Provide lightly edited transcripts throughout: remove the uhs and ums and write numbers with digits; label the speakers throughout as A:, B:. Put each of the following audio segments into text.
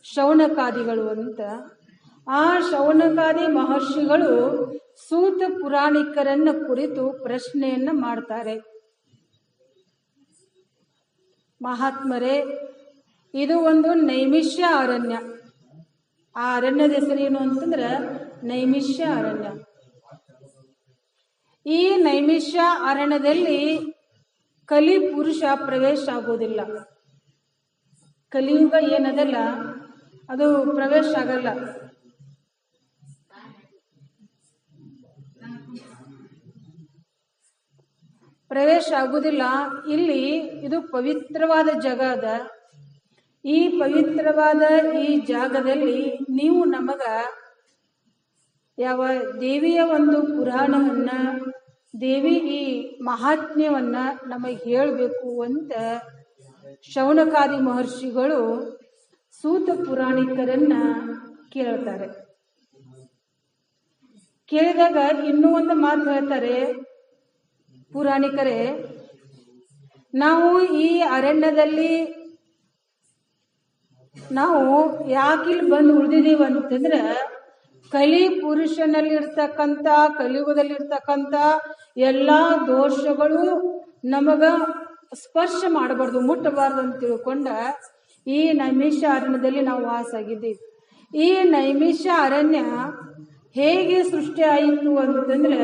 A: ಶೌನಕಾದಿಗಳು ಅಂತ. ಆ ಶೌನಕಾದಿ ಮಹರ್ಷಿಗಳು ಸೂತ ಪುರಾಣಿಕರನ್ನ ಕುರಿತು ಪ್ರಶ್ನೆಯನ್ನ ಮಾಡ್ತಾರೆ. ಮಹಾತ್ಮರೇ, ಇದು ಒಂದು ನೈಮಿಷ್ಯ ಅರಣ್ಯ. ಆ ಅರಣ್ಯದ ಹೆಸರೇನು ಅಂತಂದ್ರೆ ನೈಮಿಷ್ಯ ಅರಣ್ಯ. ಈ ನೈಮಿಷ್ಯ ಅರಣ್ಯದಲ್ಲಿ ಕಲಿ ಪುರುಷ ಪ್ರವೇಶ ಆಗೋದಿಲ್ಲ. ಕಲಿಯುಗ ಏನದಲ್ಲ ಅದು ಪ್ರವೇಶ ಆಗಲ್ಲ. ಪ್ರವೇಶ ಆಗುವುದಿಲ್ಲ. ಇಲ್ಲಿ ಇದು ಪವಿತ್ರವಾದ ಜಾಗ ಅದ. ಈ ಪವಿತ್ರವಾದ ಈ ಜಾಗದಲ್ಲಿ ನೀವು ನಮಗ ಯಾವ ದೇವಿಯ ಒಂದು ಪುರಾಣವನ್ನ, ದೇವಿ ಈ ಮಹಾತ್ಮ್ಯವನ್ನ ನಮಗೆ ಹೇಳಬೇಕು ಅಂತ ಶೌನಕಾದಿ ಮಹರ್ಷಿಗಳು ಸೂತ ಪುರಾಣಿಕರನ್ನ ಕೇಳ್ತಾರೆ. ಕೇಳಿದಾಗ ಇನ್ನೂ ಒಂದು ಮಾತು ಹೇಳ್ತಾರೆ ಪುರಾಣಿಕರೇ, ನಾವು ಈ ಅರಣ್ಯದಲ್ಲಿ ನಾವು ಯಾಕಿಲ್ಲಿ ಬಂದು ಉಳಿದಿದ್ದೀವಿ ಅಂತಂದ್ರೆ, ಕಲಿ ಪುರುಷನಲ್ಲಿರ್ತಕ್ಕಂಥ ಕಲಿಯುಗದಲ್ಲಿರ್ತಕ್ಕಂಥ ಎಲ್ಲಾ ದೋಷಗಳು ನಮಗ ಸ್ಪರ್ಶ ಮಾಡಬಾರ್ದು, ಮುಟ್ಟಬಾರ್ದು ಅಂತ ತಿಳ್ಕೊಂಡ ಈ ನೈಮಿಷ್ಯ ಅರಣ್ಯದಲ್ಲಿ ನಾವು ವಾಸ ಆಗಿದ್ದೀವಿ. ಈ ನೈಮಿಷ್ಯ ಅರಣ್ಯ ಹೇಗೆ ಸೃಷ್ಟಿ ಆಯಿತು ಅಂತಂದ್ರೆ,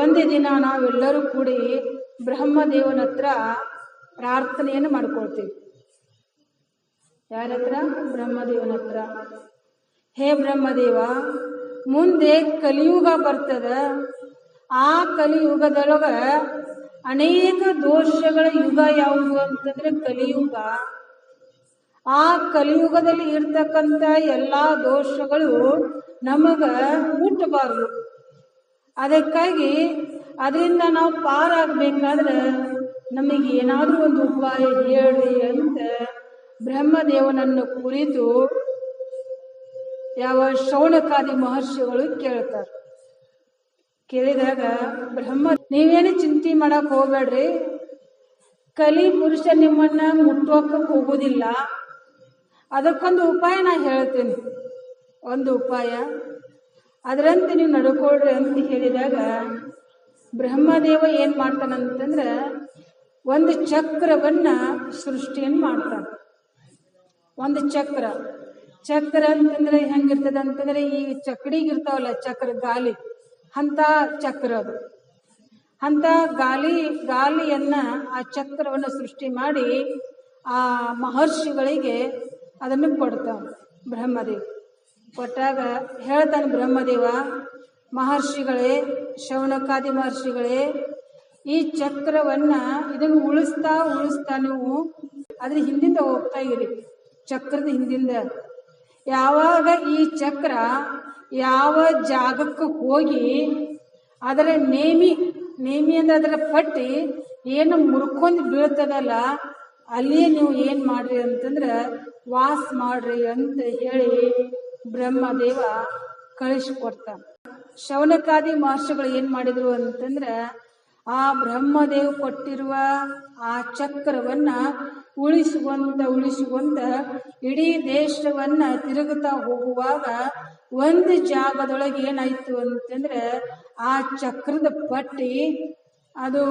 A: ಒಂದು ದಿನ ನಾವೆಲ್ಲರೂ ಕೂಡಿ ಬ್ರಹ್ಮದೇವನ ಹತ್ರ ಪ್ರಾರ್ಥನೆಯನ್ನು ಮಾಡ್ಕೊಳ್ತೀವಿ. ಯಾರ ಹತ್ರ? ಬ್ರಹ್ಮದೇವನ ಹತ್ರ. ಹೇ ಬ್ರಹ್ಮದೇವ, ಮುಂದೆ ಕಲಿಯುಗ ಬರ್ತದ. ಆ ಕಲಿಯುಗದೊಳಗ ಅನೇಕ ದೋಷಗಳ ಯುಗ ಯಾವುದು ಅಂತಂದ್ರೆ ಕಲಿಯುಗ. ಆ ಕಲಿಯುಗದಲ್ಲಿ ಇರ್ತಕ್ಕಂಥ ಎಲ್ಲಾ ದೋಷಗಳು ನಮಗ ಮುಟ್ಟಬಾರದು. ಅದಕ್ಕಾಗಿ ಅದರಿಂದ ನಾವು ಪಾರಾಗಬೇಕಾದ್ರೆ ನಮಗೆ ಏನಾದರೂ ಒಂದು ಉಪಾಯ ಹೇಳಿ ಅಂತ ಬ್ರಹ್ಮದೇವನನ್ನು ಕುರಿತು ಯಾವ ಶೌನಕಾದಿ ಮಹರ್ಷಿಗಳು ಕೇಳ್ತಾರೆ. ಕೇಳಿದಾಗ ನೀವೇನು ಚಿಂತೆ ಮಾಡಕ್ ಹೋಗ್ಬೇಡ್ರಿ, ಕಲಿ ಪುರುಷ ನಿಮ್ಮನ್ನ ಮುಟ್ಟೋಕ ಹೋಗುದಿಲ್ಲ. ಅದಕ್ಕೊಂದು ಉಪಾಯ ನಾ ಹೇಳ್ತೇನೆ, ಒಂದು ಉಪಾಯ, ಅದರಂತೆ ನೀವು ನಡ್ಕೊಳ್ರಿ ಅಂತ ಹೇಳಿದಾಗ ಬ್ರಹ್ಮದೇವ ಏನ್ ಮಾಡ್ತಾನಂತಂದ್ರ ಒಂದು ಚಕ್ರವನ್ನ ಸೃಷ್ಟಿಯನ್ನು ಮಾಡ್ತಾನೆ. ಒಂದು ಚಕ್ರ ಅಂತಂದ್ರೆ ಹೆಂಗಿರ್ತದ ಅಂತಂದ್ರೆ ಈ ಚಕ್ಕಡಿಗಿರ್ತಾವಲ್ಲ ಚಕ್ರ, ಗಾಲಿ ಅಂತ ಚಕ್ರ ಅದು. ಅಂತ ಗಾಲಿಯನ್ನ ಆ ಚಕ್ರವನ್ನು ಸೃಷ್ಟಿ ಮಾಡಿ ಆ ಮಹರ್ಷಿಗಳಿಗೆ ಅದನ್ನು ಕೊಡ್ತಾವ ಬ್ರಹ್ಮದೇವ. ಕೊಟ್ಟಾಗ ಹೇಳ್ತಾನೆ ಬ್ರಹ್ಮದೇವ, ಮಹರ್ಷಿಗಳೇ, ಶೌನಕಾದಿ ಮಹರ್ಷಿಗಳೇ, ಈ ಚಕ್ರವನ್ನ ಇದನ್ನು ಉಳಿಸ್ತಾ ನೀವು ಅದ್ರ ಹಿಂದಿಂದ ಹೋಗ್ತಾ ಇರಿ. ಚಕ್ರದ ಹಿಂದಿಂದ ಯಾವಾಗ ಈ ಚಕ್ರ ಯಾವ ಜಾಗಕ್ಕೆ ಹೋಗಿ ಅದರ ನೇಮಿ ಅಂದ್ರೆ ಅದರ ಪಟ್ಟಿ ಏನು ಮುರ್ಕೊಂಡು ಬೀಳ್ತದಲ್ಲ, ಅಲ್ಲಿಯೇ ನೀವು ಏನ್ ಮಾಡ್ರಿ ಅಂತಂದ್ರ ವಾಸ ಮಾಡ್ರಿ ಅಂತ ಹೇಳಿ ಬ್ರಹ್ಮದೇವ ಕಳಿಸ್ಕೊಡ್ತಾನ. ಶೌನಕಾದಿ ಮಹರ್ಷಿಗಳು ಏನ್ ಮಾಡಿದ್ರು ಅಂತಂದ್ರ ಆ ಬ್ರಹ್ಮದೇವ್ ಕೊಟ್ಟಿರುವ ಆ ಚಕ್ರವನ್ನ ಉಳಿಸುವಂತ ಇಡೀ ದೇಶವನ್ನ ತಿರುಗುತ್ತಾ ಹೋಗುವಾಗ ಒಂದು ಜಾಗದೊಳಗೆ ಏನಾಯ್ತು ಅಂತಂದ್ರೆ ಆ ಚಕ್ರದ ಪಟ್ಟಿ ಅದು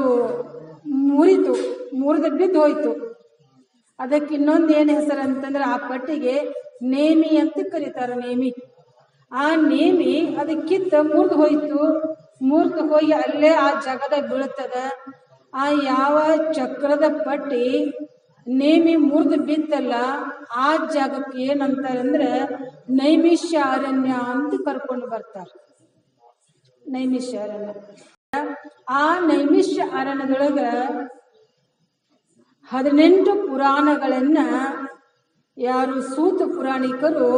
A: ಮುರಿದು ಬಿದ್ದು ಹೋಯ್ತು. ಅದಕ್ಕೆ ಇನ್ನೊಂದು ಏನು ಹೆಸರು ಅಂತಂದ್ರೆ ಆ ಪಟ್ಟಿಗೆ ನೇಮಿ ಅಂತ ಕರೀತಾರೆ. ಆ ನೇಮಿ ಅದಕ್ಕಿಂತ ಮುರಿದು ಹೋಗಿ ಅಲ್ಲೇ ಆ ಜಾಗದ ಬೀಳ್ತದ. ಆ ಯಾವ ಚಕ್ರದ ಪಟ್ಟಿ ನೇಮಿ ಮುರಿದು ಬಿತ್ತಲ್ಲ ಆ ಜಾಗಕ್ಕೆ ಏನಂತಾರಂದ್ರೆ ನೈಮಿಷ್ಯ ಅರಣ್ಯ ಅಂತ ಕರ್ಕೊಂಡು ಬರ್ತಾರೆ. ನೈಮಿಷ್ಯ ಅರಣ್ಯ. ಆ ನೈಮಿಷ್ಯ ಅರಣ್ಯದೊಳಗ 18 ಪುರಾಣಗಳನ್ನ ಯಾರು ಸೂತ ಪುರಾಣಿಕರು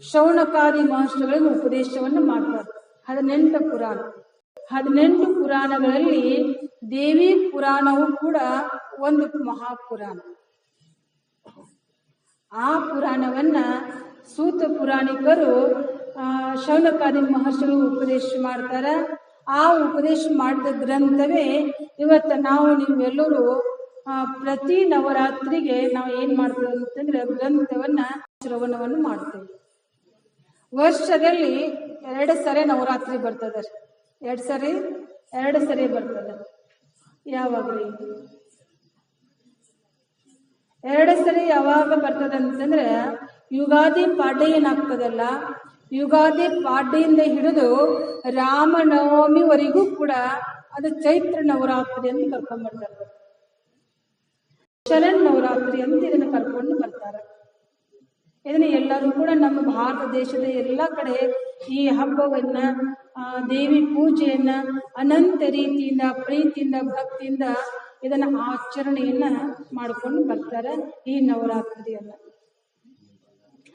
A: ಶೌನಕಾದಿ ಮಹರ್ಷಿಗಳಿಗೆ ಉಪದೇಶವನ್ನು ಮಾಡ್ತಾರೆ. 18 ಪುರಾಣಗಳಲ್ಲಿ ದೇವಿ ಪುರಾಣವು ಕೂಡ ಒಂದು ಮಹಾಪುರಾಣ. ಆ ಪುರಾಣವನ್ನ ಸೂತ ಪುರಾಣಿಕರು ಶೌನಕಾದಿ ಮಹರ್ಷಿಗಳು ಉಪದೇಶ ಮಾಡ್ತಾರ. ಆ ಉಪದೇಶ ಮಾಡಿದ ಗ್ರಂಥವೇ ಇವತ್ತು ನೀವೆಲ್ಲರೂ ಪ್ರತಿ ನವರಾತ್ರಿಗೆ ನಾವು ಏನ್ ಮಾಡ್ತೀವಿ ಅಂತಂದ್ರೆ ಗ್ರಂಥವನ್ನ ಶ್ರವಣವನ್ನು ಮಾಡ್ತೇವೆ. ವರ್ಷದಲ್ಲಿ 2 ಸರಿ ನವರಾತ್ರಿ ಬರ್ತದೆ. 2 ಸರಿ ಬರ್ತದೆ. ಯಾವಾಗ್ರಿ 2 ಸರಿ ಯಾವಾಗ ಬರ್ತದೆ ಅಂತಂದ್ರೆ ಯುಗಾದಿ ಪಾಡ್ಯ ಏನಾಗ್ತದಲ್ಲ, ಯುಗಾದಿ ಪಾಡ್ಯದಿಂದ ಹಿಡಿದು ರಾಮನವಮಿವರೆಗೂ ಕೂಡ ಅದು ಚೈತ್ರ ನವರಾತ್ರಿ ಅಂತ ಕರ್ಕೊಂಡ್ ಬರ್ತಾರೆ. ಶರಣ್ ನವರಾತ್ರಿ ಅಂತ ಇದನ್ನ ಕರ್ಕೊಂಡು ಬರ್ತಾರೆ. ಇದನ್ನ ಎಲ್ಲರೂ ಕೂಡ ನಮ್ಮ ಭಾರತ ದೇಶದ ಎಲ್ಲ ಕಡೆ ಈ ಹಬ್ಬವನ್ನ ದೇವಿ ಪೂಜೆಯನ್ನ ಅನಂತ ರೀತಿಯಿಂದ ಪ್ರೀತಿಯಿಂದ ಭಕ್ತಿಯಿಂದ ಇದನ್ನ ಆಚರಣೆಯನ್ನ ಮಾಡ್ಕೊಂಡು ಬರ್ತಾರೆ ಈ ನವರಾತ್ರಿಯನ್ನ.